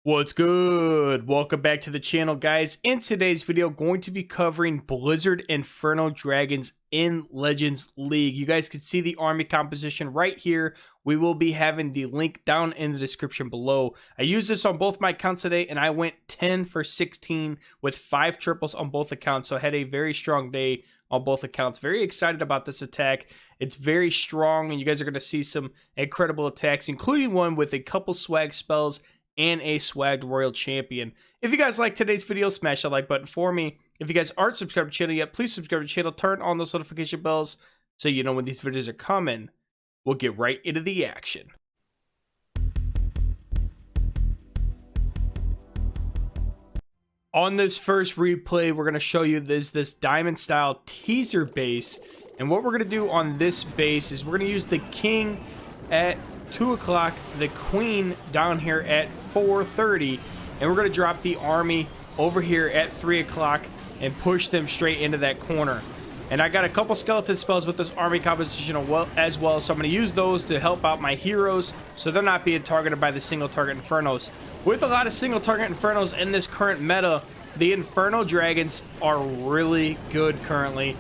What's good? Welcome back to the channel, guys. In today's video, going to be covering Blizzard Inferno Dragons in Legends League. You guys can see the army composition right here. We will be having the link down in the description below. I used this on both my accounts today, and I went 10 for 16 with 5 triples on both accounts, so I had a very strong day on both accounts. Very excited about this attack. It's very strong, and you guys are going to see some incredible attacks, including one with a couple swag spells and a swagged royal champion. If you guys like today's video, smash the like button for me. If you guys aren't subscribed to the channel yet, please subscribe to the channel, turn on those notification bells so you know when these videos are coming. We'll get right into the action. On this first replay, we're going to show you this diamond style teaser base, and what we're going to do on this base is we're going to use the king at 2 o'clock, the queen down here at 4:30, and we're going to drop the army over here at 3 o'clock and push them straight into that corner. And I got a couple skeleton spells with this army composition as well, so I'm going to use those to help out my heroes so they're not being targeted by the single target infernos. With a lot of single target infernos in this current meta, the Inferno Dragons are really good currently,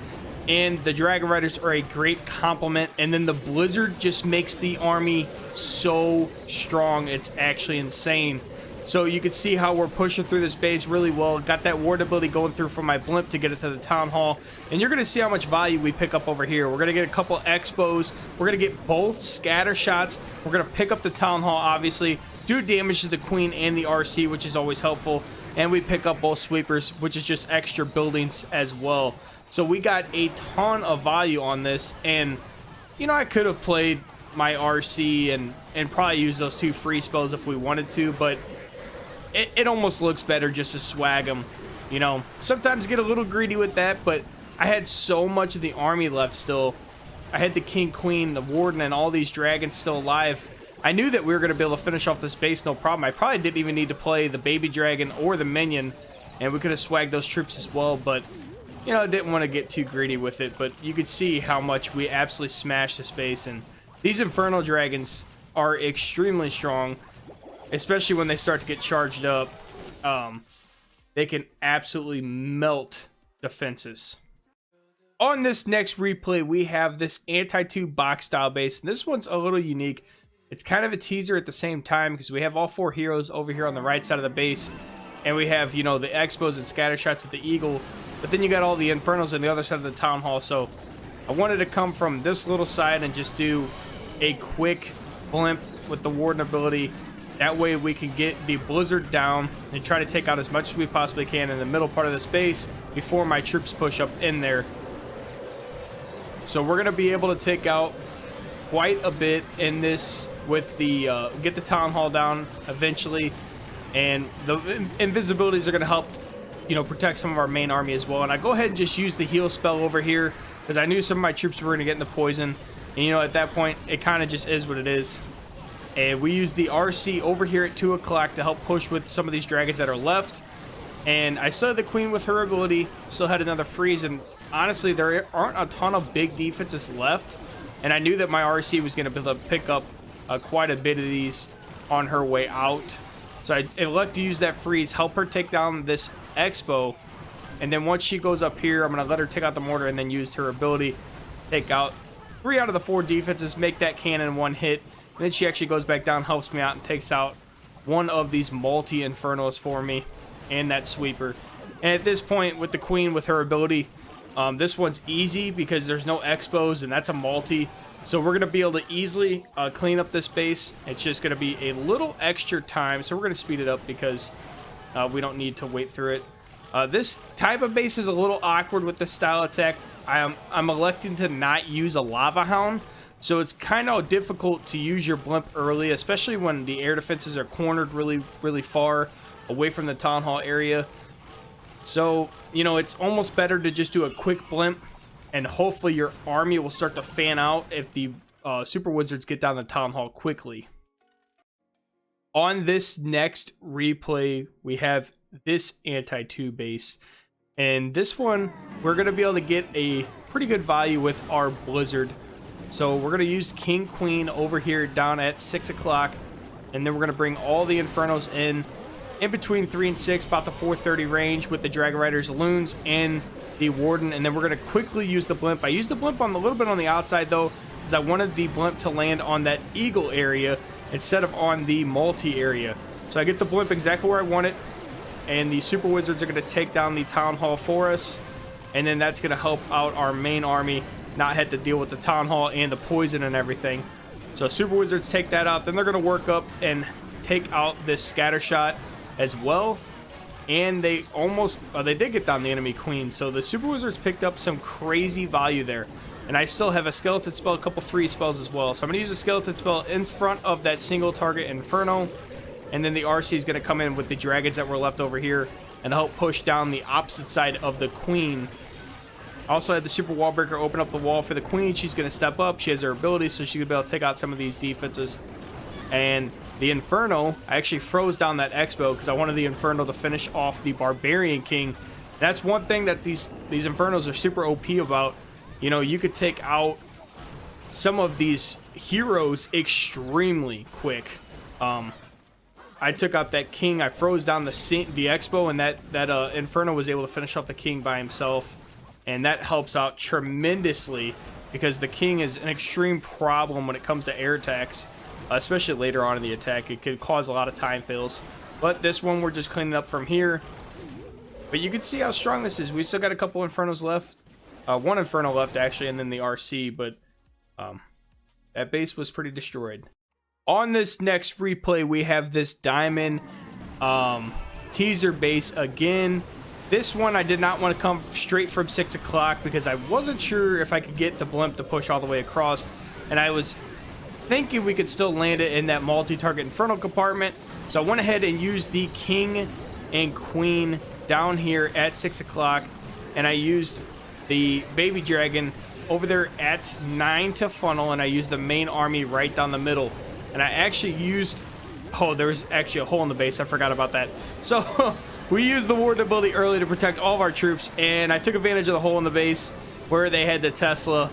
and the Dragon Riders are a great complement, and then the Blizzard just makes the army so strong. It's actually insane. So you can see how we're pushing through this base really well. Got that ward ability going through from my blimp to get it to the town hall, and you're going to see how much value we pick up over here. We're going to get a couple expos. We're going to get both scatter shots. We're going to pick up the town hall, obviously, do damage to the queen and the RC, which is always helpful, and we pick up both sweepers, which is just extra buildings as well. So we got a ton of value on this, and you know, I could have played my RC and probably used those 2 free spells if we wanted to, but it almost looks better just to swag them. You know, sometimes get a little greedy with that, but I had so much of the army left still. I had the king, queen, the warden, and all these dragons still alive. I knew that we were going to be able to finish off this base no problem. I probably didn't even need to play the baby dragon or the minion, and we could have swagged those troops as well, but you know, I didn't want to get too greedy with it. But you could see how much we absolutely smashed this base, and these Inferno Dragons are extremely strong, especially when they start to get charged up. They can absolutely melt defenses. On this next replay, we have this anti-2 box style base, and this one's a little unique. It's kind of a teaser at the same time because we have all 4 heroes over here on the right side of the base, and we have, you know, the expos and scatter shots with the eagle, but then you got all the infernos on the other side of the town hall. So I wanted to come from this little side and just do a quick blimp with the warden ability. That way we can get the blizzard down and try to take out as much as we possibly can in the middle part of the space before my troops push up in there. So we're going to be able to take out quite a bit in this with the get the town hall down eventually, and the invisibilities are going to help, you know, protect some of our main army as well. And I go ahead and just use the heal spell over here because I knew some of my troops were going to get in the poison, and you know, at that point it kind of just is what it is. And we use the RC over here at 2 o'clock to help push with some of these dragons that are left. And I still had the queen with her ability, still had another freeze, and honestly there aren't a ton of big defenses left, and I knew that my RC was going to be able to pick up quite a bit of these on her way out. So I elect to use that freeze, help her take down this expo, and then once she goes up here, I'm going to let her take out the mortar and then use her ability, take out 3 out of the 4 defenses, make that cannon 1 hit, and then she actually goes back down, helps me out, and takes out one of these multi-infernos for me, and that sweeper. And at this point, with the queen with her ability, this one's easy because there's no expos, and that's a multi. So we're going to be able to easily clean up this base. It's just going to be a little extra time, so we're going to speed it up because we don't need to wait through it. This type of base is a little awkward with this style attack. I'm electing to not use a lava hound, so it's kind of difficult to use your blimp early, especially when the air defenses are cornered really far away from the town hall area. So, you know, it's almost better to just do a quick blimp, and hopefully your army will start to fan out if the super wizards get down the town hall quickly. On this next replay, we have this anti-2 base, and this one we're going to be able to get a pretty good value with our blizzard. So we're going to use king queen over here down at 6 o'clock, and then we're going to bring all the infernos in in between 3 and 6, about the 430 range with the Dragon Riders, Loons, and the Warden. And then we're going to quickly use the blimp. I used the blimp on a little bit on the outside, though, because I wanted the blimp to land on that Eagle area instead of on the multi area. So I get the blimp exactly where I want it, and the Super Wizards are going to take down the Town Hall for us, and then that's going to help out our main army not have to deal with the Town Hall and the poison and everything. So Super Wizards take that out. Then they're going to work up and take out this scatter shot as well. And they almost, they did get down the enemy queen. So the Super Wizards picked up some crazy value there. And I still have a skeleton spell, a couple free spells as well. So I'm going to use a skeleton spell in front of that single target Inferno. And then the RC is going to come in with the dragons that were left over here and help push down the opposite side of the queen. I also had the Super Wall Breaker open up the wall for the queen. She's going to step up. She has her ability, so she's going to be able to take out some of these defenses. And the Inferno, I actually froze down that Expo because I wanted the Inferno to finish off the Barbarian King. That's one thing that these Infernos are super OP about. You know, you could take out some of these heroes extremely quick. I took out that King. I froze down the Expo, and that Inferno was able to finish off the King by himself. And that helps out tremendously because the King is an extreme problem when it comes to air attacks, especially later on in the attack. It could cause a lot of time fails. But this one, we're just cleaning up from here. But you can see how strong this is. We still got a couple Infernos left. One Inferno left, actually, and then the RC. But that base was pretty destroyed. On this next replay, we have this diamond teaser base again. This one, I did not want to come straight from 6 o'clock because I wasn't sure if I could get the blimp to push all the way across. And I was thinking we could still land it in that multi-target Inferno compartment. So I went ahead and used the King and Queen down here at 6 o'clock. And I used the Baby Dragon over there at 9 to funnel. And I used the main army right down the middle. And I actually used... Oh, there was actually a hole in the base. I forgot about that. So... We used the Warden ability early to protect all of our troops, and I took advantage of the hole in the base where they had the Tesla.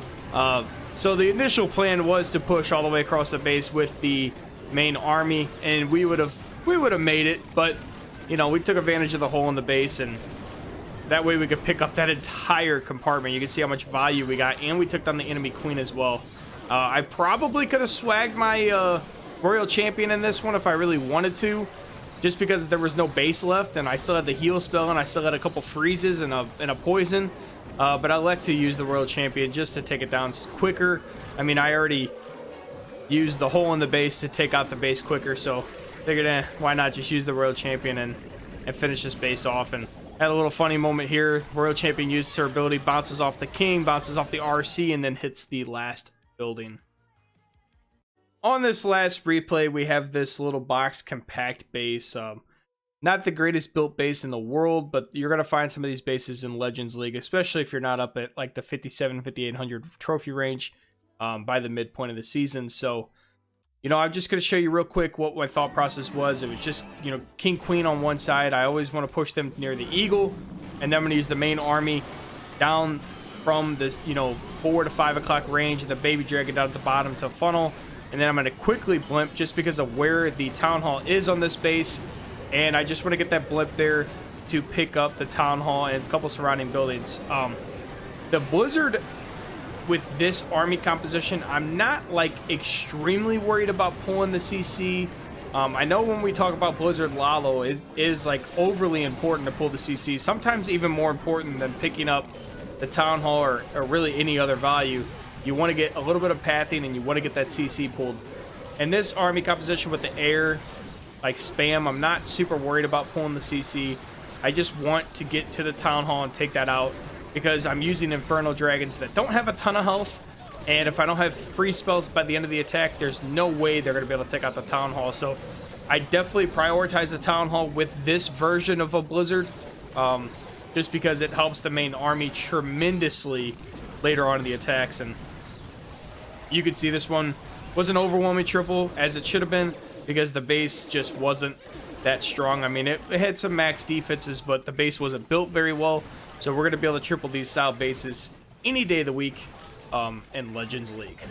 So the initial plan was to push all the way across the base with the main army, and we would have made it, but you know, we took advantage of the hole in the base, and that way we could pick up that entire compartment. You can see how much value we got, and we took down the enemy queen as well. I probably could have swagged my Royal Champion in this one if I really wanted to. Just because there was no base left, and I still had the heal spell, and I still had a couple freezes and a poison. But I like to use the Royal Champion just to take it down quicker. I mean, I already used the hole in the base to take out the base quicker, so figured, why not just use the Royal Champion and finish this base off. And had a little funny moment here. Royal Champion uses her ability, bounces off the King, bounces off the RC, and then hits the last building. On this last replay, we have this little box compact base. Not the greatest built base in the world, but you're going to find some of these bases in Legends League, especially if you're not up at like the 5,800 trophy range by the midpoint of the season. So, you know, I'm just going to show you real quick what my thought process was. It was just, you know, King, Queen on one side. I always want to push them near the Eagle, and then I'm going to use the main army down from this, you know, 4 to 5 o'clock range, and the Baby Dragon down at the bottom to funnel. And then I'm going to quickly blimp just because of where the Town Hall is on this base. And I just want to get that blimp there to pick up the Town Hall and a couple surrounding buildings. The Blizzard with this army composition, I'm not like extremely worried about pulling the CC. I know when we talk about Blizzard Lalo, it is like overly important to pull the CC. Sometimes even more important than picking up the Town Hall or really any other value. You want to get a little bit of pathing, and you want to get that CC pulled. And this army composition with the air, like spam, I'm not super worried about pulling the CC. I just want to get to the Town Hall and take that out because I'm using Inferno Dragons that don't have a ton of health. And if I don't have free spells by the end of the attack, there's no way they're going to be able to take out the Town Hall. So I definitely prioritize the Town Hall with this version of a Blizzard just because it helps the main army tremendously later on in the attacks. And you could see this one was an overwhelming triple, as it should have been, because the base just wasn't that strong. I mean, it had some max defenses, but the base wasn't built very well. So we're going to be able to triple these style bases any day of the week in Legends League.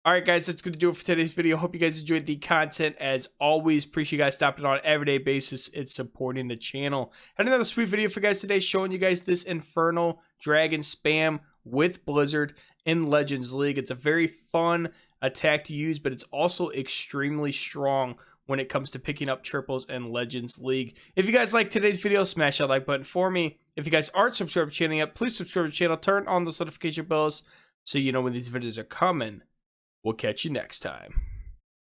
Alright guys, that's going to do it for today's video. Hope you guys enjoyed the content. As always, appreciate you guys stopping on an everyday basis and supporting the channel. Had another sweet video for you guys today showing you guys this Inferno Dragon spam with Blizzard in Legends League. It's a very fun attack to use, but it's also extremely strong when it comes to picking up triples in Legends League. If you guys like today's video, smash that like button for me. If you guys aren't subscribed to the channel yet, please subscribe to the channel. Turn on those notification bells so you know when these videos are coming. We'll catch you next time.